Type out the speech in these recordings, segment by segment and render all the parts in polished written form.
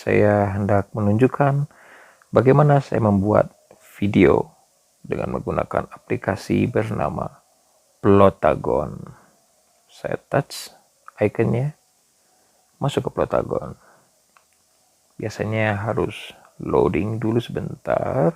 saya hendak menunjukkan bagaimana saya membuat video dengan menggunakan aplikasi bernama Plotagon. Saya touch ikonnya, masuk ke Plotagon. Biasanya harus loading dulu sebentar,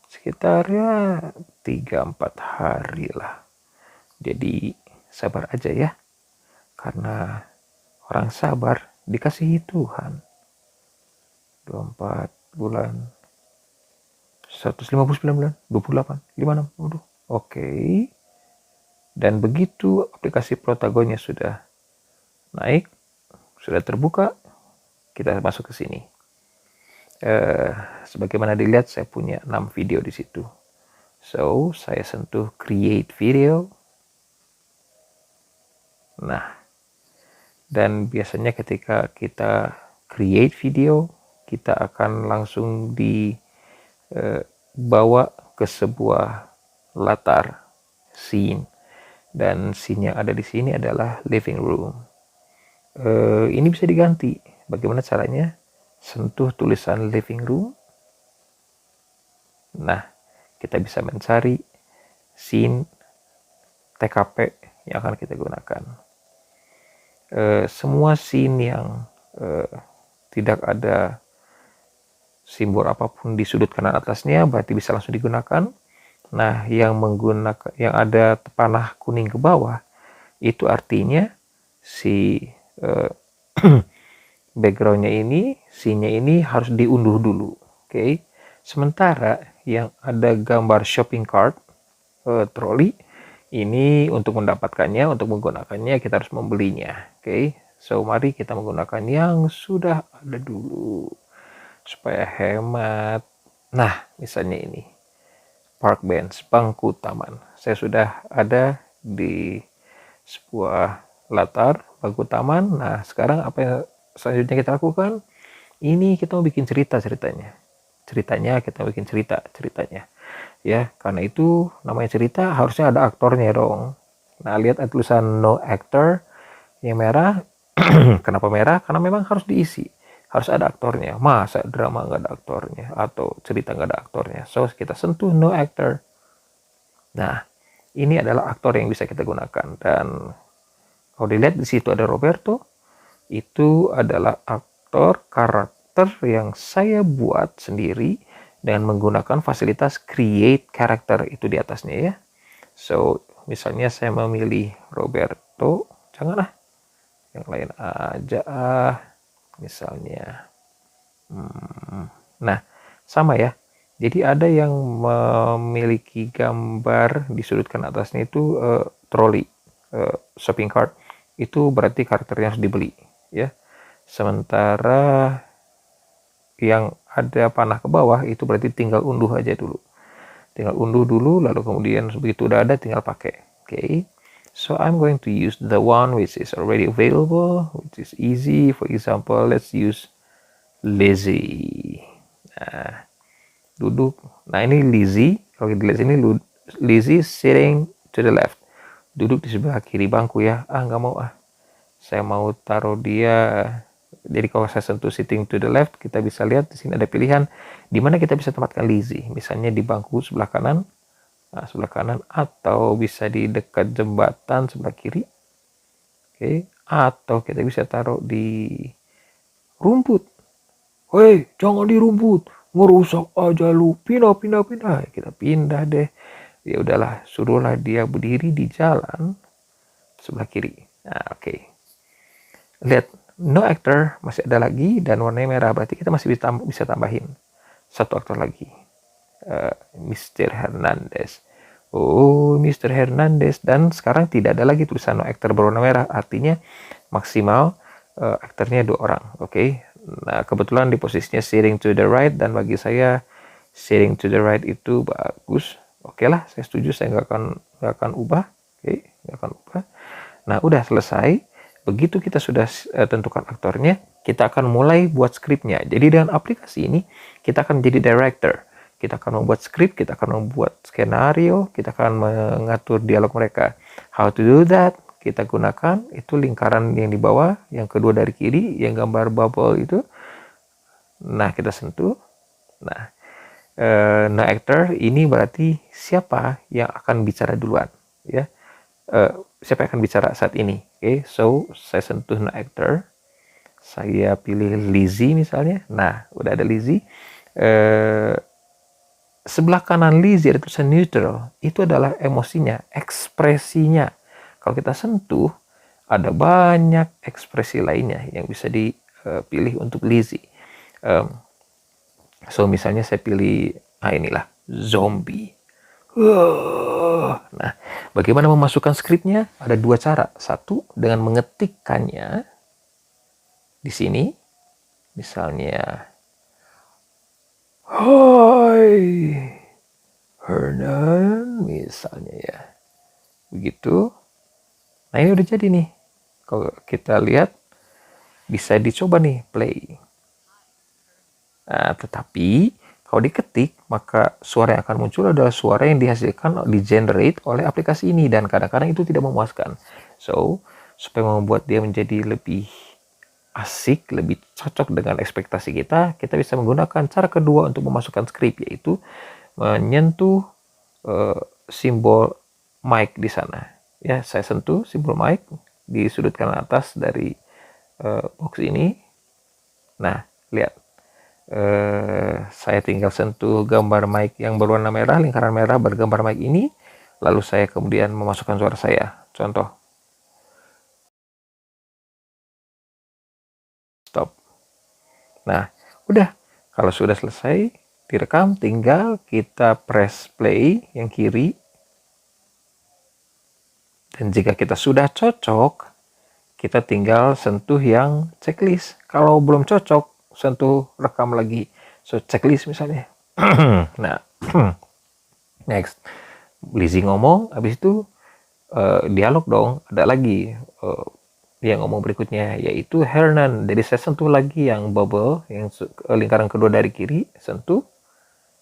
sekitar ya 3-4 hari lah. Jadi sabar aja ya, karena orang sabar dikasihi Tuhan. 24 bulan, 159 bulan, 28, 56, waduh. Oke. Dan begitu aplikasi Plotagonnya sudah naik, sudah terbuka, kita masuk ke sini. Sebagaimana dilihat, saya punya 6 video di situ. So, saya sentuh create video. Nah, dan biasanya ketika kita create video, kita akan langsung dibawa ke sebuah latar scene. Dan scene yang ada di sini adalah living room. Ini bisa diganti. Bagaimana caranya? Sentuh tulisan living room. Nah, kita bisa mencari scene TKP yang akan kita gunakan. Semua scene yang tidak ada simbol apapun di sudut kanan atasnya berarti bisa langsung digunakan. Nah, yang ada panah kuning ke bawah itu artinya si backgroundnya ini, scene-nya ini harus diunduh dulu. Oke. Sementara yang ada gambar shopping cart, troli, ini untuk mendapatkannya, untuk menggunakannya kita harus membelinya. Oke. So mari kita menggunakan yang sudah ada dulu supaya hemat. Nah, misalnya ini park bench, bangku taman. Saya sudah ada di sebuah latar bangku taman. Nah, sekarang apa yang selanjutnya kita lakukan? Ini kita mau bikin ceritanya kita bikin ceritanya ya, karena itu namanya cerita harusnya ada aktornya dong. Nah, lihat ada tulisan no actor yang merah. Kenapa merah? Karena memang harus diisi, harus ada aktornya. Masa drama nggak ada aktornya atau cerita nggak ada aktornya? So kita sentuh no actor. Nah, ini adalah aktor yang bisa kita gunakan. Dan kalau dilihat di situ ada Roberto, itu adalah aktor karakter yang saya buat sendiri dengan menggunakan fasilitas create character itu di atasnya ya. So, misalnya saya memilih Roberto, janganlah yang lain aja misalnya. Nah, sama ya. Jadi ada yang memiliki gambar di sudut kanan atasnya itu troli, shopping cart. Itu berarti karakternya harus dibeli ya. Sementara yang ada panah ke bawah itu berarti tinggal unduh aja dulu. Tinggal unduh dulu, lalu kemudian begitu udah ada tinggal pakai. Okay. So I'm going to use the one which is already available, which is easy. For example, let's use Lizzie. Nah, duduk. Nah, ini Lizzie. Kalau kita lihat sini, Lizzie sitting to the left. Duduk di sebelah kiri bangku ya. Nggak mau Saya mau taruh dia. Jadi kalau saya sentuh sitting to the left, kita bisa lihat di sini ada pilihan di mana kita bisa tempatkan Lizzie. Misalnya di bangku sebelah kanan, atau bisa di dekat jembatan sebelah kiri. Oke, atau kita bisa taruh di rumput. Hei, jangan di rumput, ngerusak aja lu. Pindah. Kita pindah deh. Ya udahlah, suruhlah dia berdiri di jalan sebelah kiri. Nah, oke. Lihat, no actor masih ada lagi dan warnanya merah, berarti kita masih bisa tambahin satu aktor lagi, Mr. Hernandez. Oh, Mr. Hernandez. Dan sekarang tidak ada lagi tulisan no actor berwarna merah, artinya maksimal aktornya 2 orang. Oke. Nah, kebetulan di posisinya sitting to the right, dan bagi saya sitting to the right itu bagus. Oke lah, saya setuju, saya nggak akan ubah. Oke, nggak akan ubah. Nah, udah selesai. Begitu kita sudah tentukan aktornya, kita akan mulai buat skripnya. Jadi dengan aplikasi ini, kita akan jadi director. Kita akan membuat skrip, kita akan membuat skenario, kita akan mengatur dialog mereka. How to do that? Kita gunakan itu lingkaran yang di bawah, yang kedua dari kiri, yang gambar bubble itu. Nah, kita sentuh. Nah, no actor ini berarti siapa yang akan bicara duluan, ya. Siapa yang akan bicara saat ini. Oke, so saya sentuh no actor. Saya pilih Lizzie misalnya. Nah, udah ada Lizzie. Sebelah kanan Lizzie ada tulisan neutral. Itu adalah emosinya, ekspresinya. Kalau kita sentuh, ada banyak ekspresi lainnya yang bisa dipilih untuk Lizzie. So misalnya saya pilih, inilah zombie. Nah, bagaimana memasukkan skripnya? Ada dua cara. Satu, dengan mengetikkannya di sini. Misalnya, hai Hernan, misalnya ya. Begitu. Nah, ini udah jadi nih. Kalau kita lihat, bisa dicoba nih, play. Nah, tetapi kalau diketik, maka suara yang akan muncul adalah suara yang dihasilkan, di-generate oleh aplikasi ini. Dan kadang-kadang itu tidak memuaskan. So, supaya membuat dia menjadi lebih asik, lebih cocok dengan ekspektasi kita bisa menggunakan cara kedua untuk memasukkan skrip, yaitu menyentuh simbol mic di sana. Ya, saya sentuh simbol mic di sudut kanan atas dari box ini. Nah, lihat. Saya tinggal sentuh gambar mic yang berwarna merah, lingkaran merah bergambar mic ini, lalu saya kemudian memasukkan suara saya. Contoh. Stop. Nah, udah. Kalau sudah selesai direkam, tinggal kita press play yang kiri. Dan jika kita sudah cocok, kita tinggal sentuh yang checklist. Kalau belum cocok, sentuh rekam lagi. So, checklist misalnya. Nah, next. Lizzie ngomong, habis itu dialog dong. Ada lagi yang ngomong berikutnya, yaitu Hernan. Jadi saya sentuh lagi yang bubble, yang lingkaran kedua dari kiri, sentuh.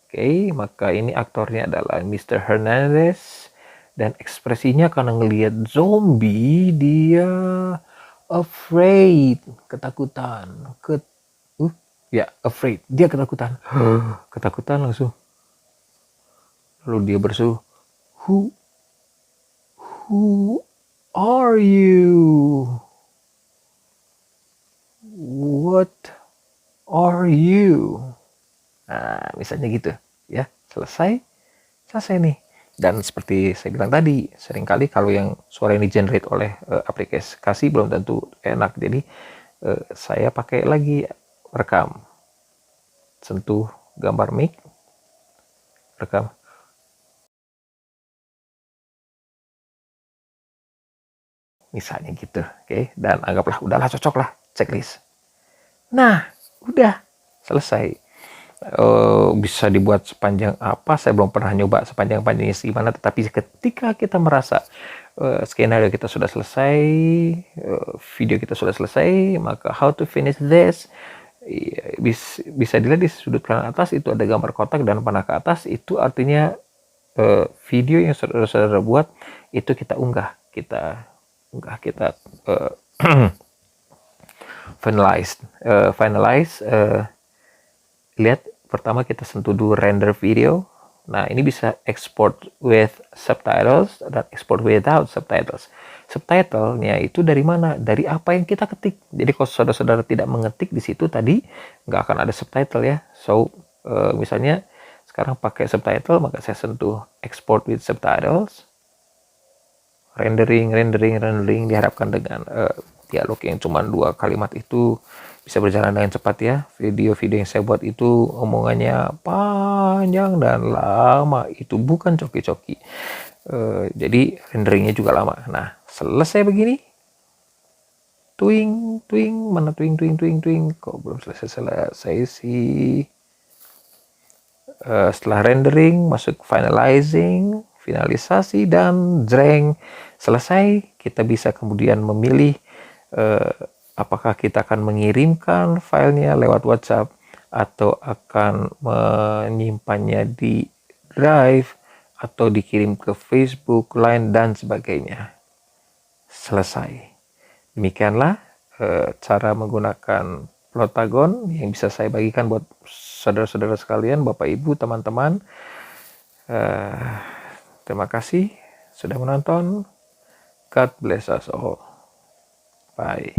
Oke, maka ini aktornya adalah Mr. Hernandez. Dan ekspresinya karena ngelihat zombie, dia afraid, ketakutan. Afraid. Dia ketakutan. Ketakutan langsung. Lalu dia berseru, Who are you? What are you? Nah, misalnya gitu. Ya, selesai nih. Dan seperti saya bilang tadi, seringkali kalau yang suara yang di-generate oleh aplikasi belum tentu enak. Jadi, saya pakai lagi rekam. Sentuh gambar mic, rekam. Misalnya gitu, oke. Dan anggaplah, udahlah cocok lah, checklist. Nah, udah, selesai. Bisa dibuat sepanjang apa, saya belum pernah nyoba sepanjang-panjangnya gimana, tetapi ketika kita merasa skenario kita sudah selesai, video kita sudah selesai, maka how to finish this, bisa dilihat di sudut kanan atas itu ada gambar kotak dan panah ke atas, itu artinya video yang saudara buat itu kita unggah, kita finalize. Lihat, pertama kita sentuh dulu render video. Nah, ini bisa export with subtitles dan export without subtitles. Subtitlenya itu dari mana? Dari apa yang kita ketik. Jadi kalau saudara-saudara tidak mengetik di situ tadi, nggak akan ada subtitle ya. So, misalnya sekarang pakai subtitle, maka saya sentuh export with subtitles. Rendering diharapkan dengan dialog yang cuma 2 kalimat itu bisa berjalan dengan cepat ya. Video-video yang saya buat itu omongannya panjang dan lama, itu bukan coki-coki. Jadi renderingnya juga lama. Nah, selesai begini, mana twing, kok belum selesai sih. Setelah rendering, masuk finalisasi, dan jreng, selesai. Kita bisa kemudian memilih apakah kita akan mengirimkan filenya lewat WhatsApp atau akan menyimpannya di Drive atau dikirim ke Facebook, Line, dan sebagainya. Selesai. Demikianlah cara menggunakan Plotagon yang bisa saya bagikan buat saudara-saudara sekalian, Bapak Ibu, teman-teman. Terima kasih sudah menonton. God bless us all. Bye.